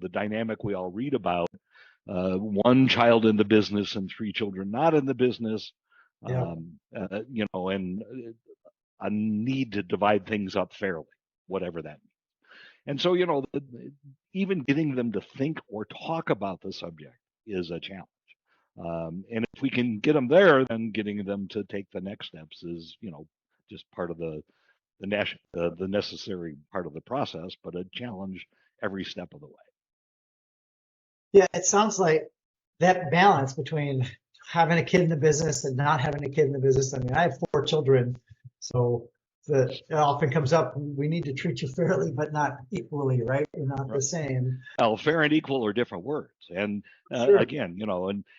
the dynamic we all read about, one child in the business and three children not in the business, Yeah. and a need to divide things up fairly, whatever that means. And so, even getting them to think or talk about the subject is a challenge. And if we can get them there, then getting them to take the next steps is, just part of the necessary part of the process, but a challenge every step of the way. Yeah, it sounds like that balance between having a kid in the business and not having a kid in the business. I mean, I have 4 children, so it often comes up, we need to treat you fairly, but not equally, right? You're not the same. Well, fair and equal are different words. And Sure. again,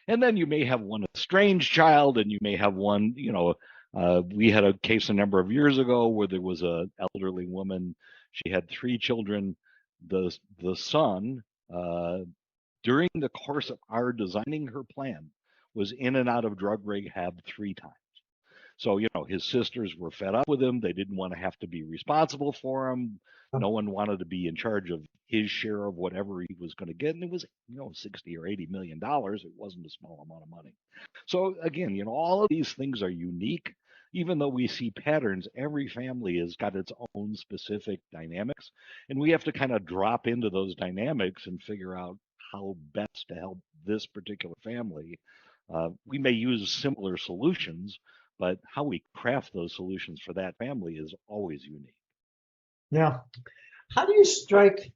and then you may have one estranged child, and you may have one, we had a case a number of years ago where there was a elderly woman. She had 3 children. The son, during the course of our designing her plan, was in and out of drug rehab 3 times. So, his sisters were fed up with him. They didn't want to have to be responsible for him. No one wanted to be in charge of his share of whatever he was going to get. And it was, 60 or $80 million. It wasn't a small amount of money. So again, all of these things are unique. Even though we see patterns, every family has got its own specific dynamics. And we have to kind of drop into those dynamics and figure out how best to help this particular family. We may use similar solutions, but how we craft those solutions for that family is always unique. Yeah. How do you strike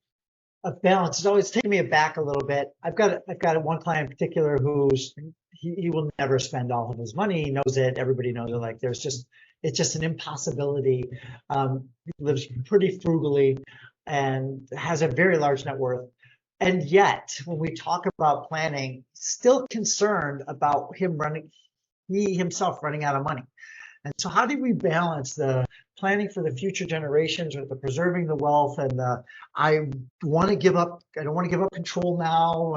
a balance? It's always taken me aback a little bit. I've got one client in particular who's he will never spend all of his money. He knows it. Everybody knows it. Like it's just an impossibility. He lives pretty frugally and has a very large net worth. And yet, when we talk about planning, still concerned about he himself running out of money. And so how do we balance the planning for the future generations with the preserving the wealth and I don't want to give up control now.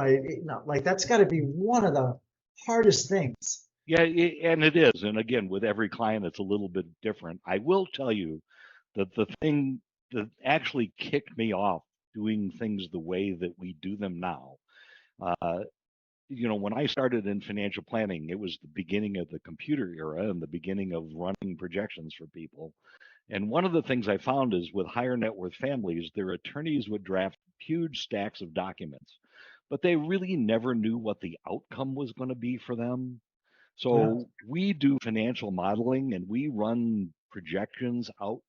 That's got to be one of the hardest things. Yeah, and it is. And again, with every client, it's a little bit different. I will tell you that the thing that actually kicked me off doing things the way that we do them now, when I started in financial planning, it was the beginning of the computer era and the beginning of running projections for people. And one of the things I found is with higher net worth families, their attorneys would draft huge stacks of documents, but they really never knew what the outcome was going to be for them. So we do financial modeling and we run projections out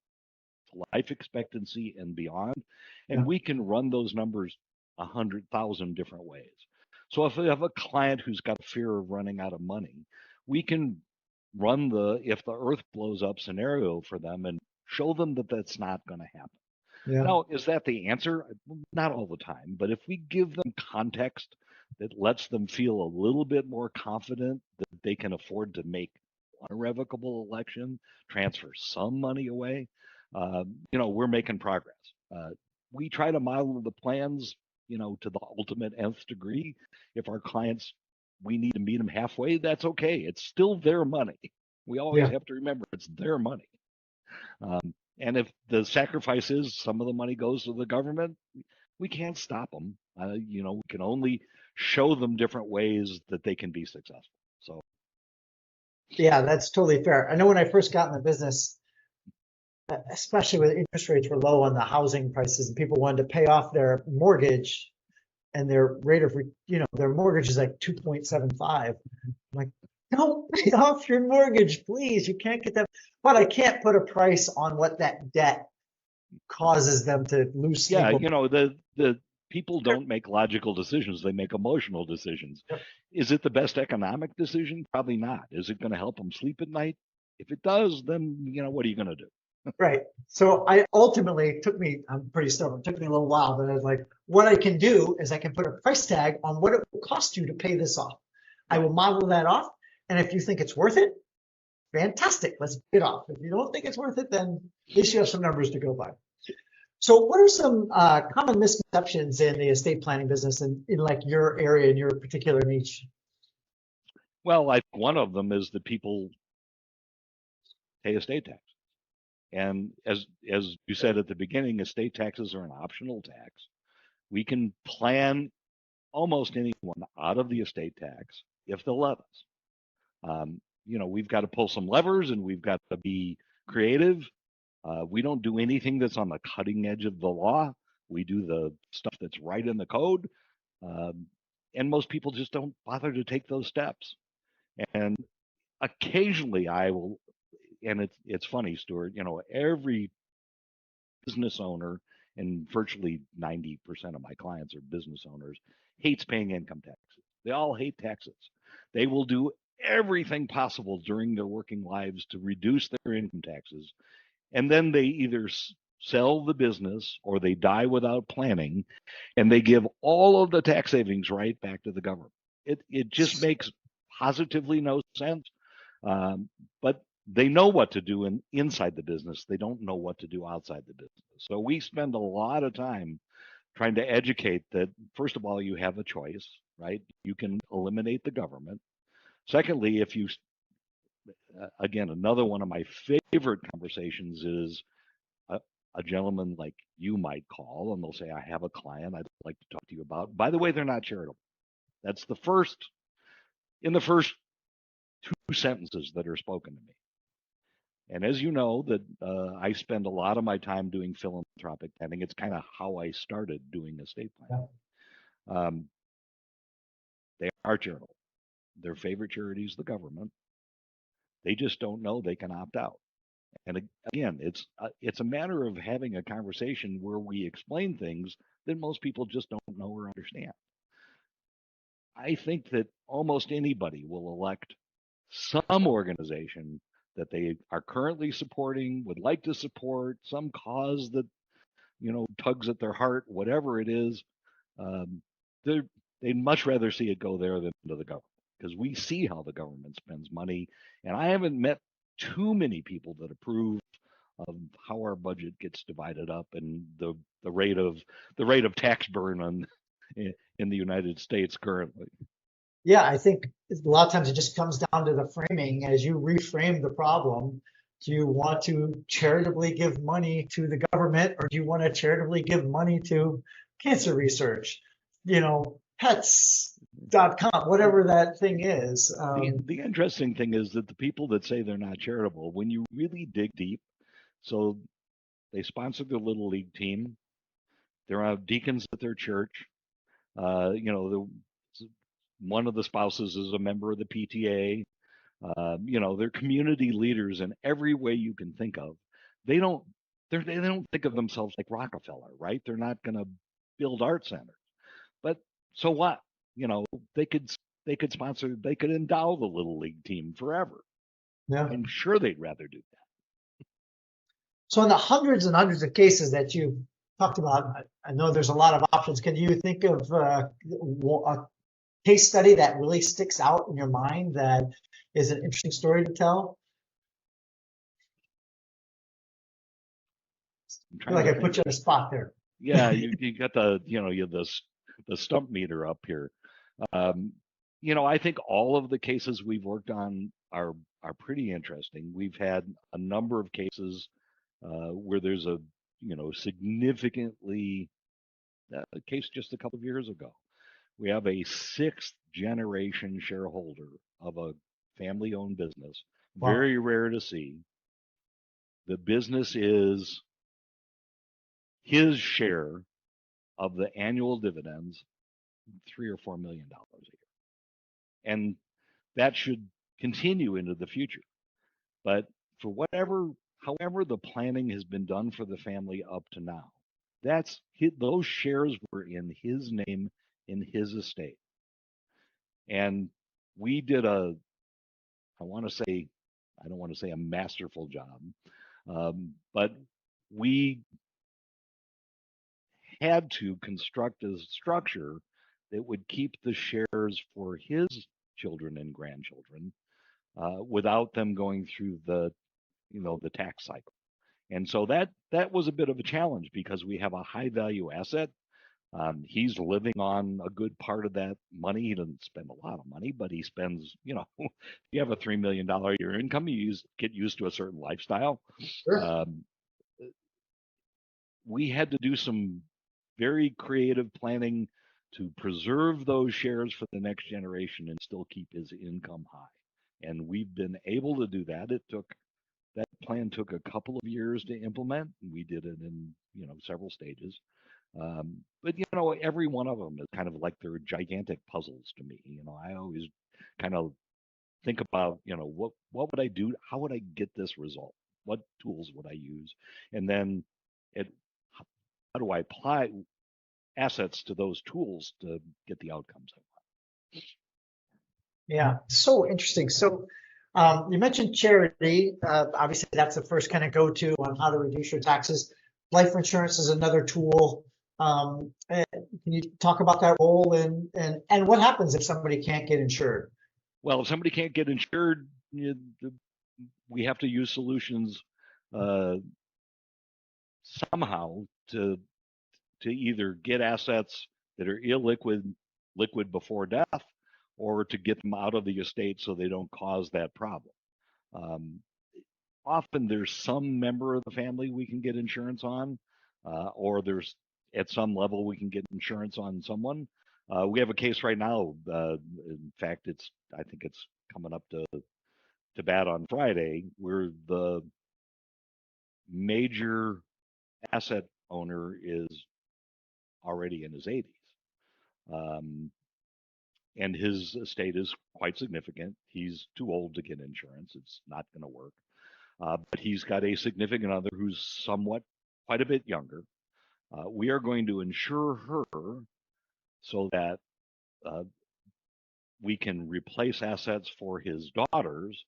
to life expectancy and beyond, and we can run those numbers 100,000 different ways. So if we have a client who's got a fear of running out of money, we can run if the earth blows up scenario for them and show them that that's not going to happen. Yeah. Now, is that the answer? Not all the time, but if we give them context that lets them feel a little bit more confident that they can afford to make one irrevocable election, transfer some money away, we're making progress. We try to model the plans, to the ultimate nth degree. If our clients, we need to meet them halfway, that's okay. It's still their money. We always have to remember it's their money. And if the sacrifice is some of the money goes to the government, we can't stop them. We can only show them different ways that they can be successful. So. Yeah, that's totally fair. I know when I first got in the business, especially when interest rates were low on the housing prices and people wanted to pay off their mortgage and their rate of, their mortgage is like 2.75. I'm like, don't pay off your mortgage, please. You can't get that. But I can't put a price on what that debt causes them to lose sleep. Yeah, the people don't make logical decisions. They make emotional decisions. Yep. Is it the best economic decision? Probably not. Is it going to help them sleep at night? If it does, then, what are you going to do? Right. So I'm pretty stubborn. It took me a little while, but I was like, what I can do is I can put a price tag on what it will cost you to pay this off. I will model that off. And if you think it's worth it, fantastic. Let's pay it off. If you don't think it's worth it, then at least you have some numbers to go by. So what are some common misconceptions in the estate planning business in like your area, in your particular niche? Well, I think one of them is that people pay estate tax. And as you said at the beginning, estate taxes are an optional tax. We can plan almost anyone out of the estate tax if they'll let us. We've got to pull some levers and we've got to be creative. We don't do anything that's on the cutting edge of the law. We do the stuff that's right in the code. And most people just don't bother to take those steps. And occasionally I will, and it's funny, Stuart, every business owner, and virtually 90% of my clients are business owners, hates paying income taxes. They all hate taxes. They will do everything possible during their working lives to reduce their income taxes. And then they either sell the business or they die without planning, and they give all of the tax savings right back to the government. It just makes positively no sense. But they know what to do inside the business. They don't know what to do outside the business. So we spend a lot of time trying to educate that, first of all, you have a choice, right? You can eliminate the government. Secondly, if you, again, another one of my favorite conversations is a gentleman like you might call and they'll say, I have a client I'd like to talk to you about. By the way, they're not charitable. That's in the first two sentences that are spoken to me. And as you know, that I spend a lot of my time doing philanthropic planning. It's kind of how I started doing estate planning. They are charitable. Their favorite charity is the government. They just don't know they can opt out. And again, it's a matter of having a conversation where we explain things that most people just don't know or understand. I think that almost anybody will elect some organization that they are currently supporting, would like to support, some cause that tugs at their heart, whatever it is. They'd much rather see it go there than to the government, because we see how the government spends money, and I haven't met too many people that approve of how our budget gets divided up and the rate of tax burn in the United States currently. Yeah, I think a lot of times it just comes down to the framing. As you reframe the problem, do you want to charitably give money to the government, or do you want to charitably give money to cancer research, pets.com, whatever that thing is? The interesting thing is that the people that say they're not charitable, when you really dig deep, so they sponsor their little league team, they're deacons at their church, one of the spouses is a member of the PTA. They're community leaders in every way you can think of. They don't think of themselves like Rockefeller, right? They're not going to build art centers. But so what? They could sponsor, they could endow the little league team forever. Yeah. I'm sure they'd rather do that. So in the hundreds and hundreds of cases that you talked about, I know there's a lot of options. Can you think of a case study that really sticks out in your mind that is an interesting story to tell? I feel like I put you on the spot there. Yeah, you got the stump meter up here. I think all of the cases we've worked on are pretty interesting. We've had a number of cases where there's a significantly a case just a couple of years ago. We have a sixth generation shareholder of a family owned business. Wow. Very rare to see. The business is his share of the annual dividends, $3 or $4 million a year. And that should continue into the future. But for however the planning has been done for the family up to now, those shares were in his name, in his estate. And we did I don't want to say a masterful job, but we had to construct a structure that would keep the shares for his children and grandchildren without them going through the tax cycle. And so that was a bit of a challenge, because we have a high value asset. He's living on a good part of that money. He doesn't spend a lot of money, but he spends, if you have a $3 million a year income, you get used to a certain lifestyle. Sure. We had to do some very creative planning to preserve those shares for the next generation and still keep his income high. And we've been able to do that. That plan took a couple of years to implement. We did it in, several stages. But every one of them is kind of like they're gigantic puzzles to me. I always kind of think about, what would I do? How would I get this result? What tools would I use? And then it, how do I apply assets to those tools to get the outcomes I want? Yeah, so interesting. So you mentioned charity. Obviously, that's the first kind of go-to on how to reduce your taxes. Life insurance is another tool. Can you talk about that role and what happens if somebody can't get insured? Well, if somebody can't get insured, we have to use solutions somehow to either get assets that are liquid before death, or to get them out of the estate so they don't cause that problem. Often there's some member of the family we can get insurance on, or there's at some level we can get insurance on someone. We have a case right now. In fact, I think it's coming up to bat on Friday, where the major asset owner is already in his 80s. And his estate is quite significant. He's too old to get insurance. It's not going to work. But he's got a significant other who's quite a bit younger. We are going to insure her so that we can replace assets for his daughters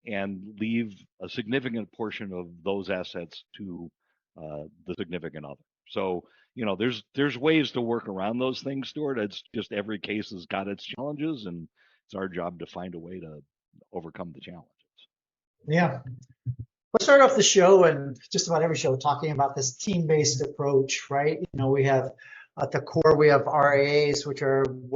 and leave a significant portion of those assets to the significant other. So, there's ways to work around those things, Stuart. It's just every case has got its challenges, and it's our job to find a way to overcome the challenges. Yeah. Let's start off the show, and just about every show, talking about this team-based approach, right? We have at the core, we have RIAs, which are well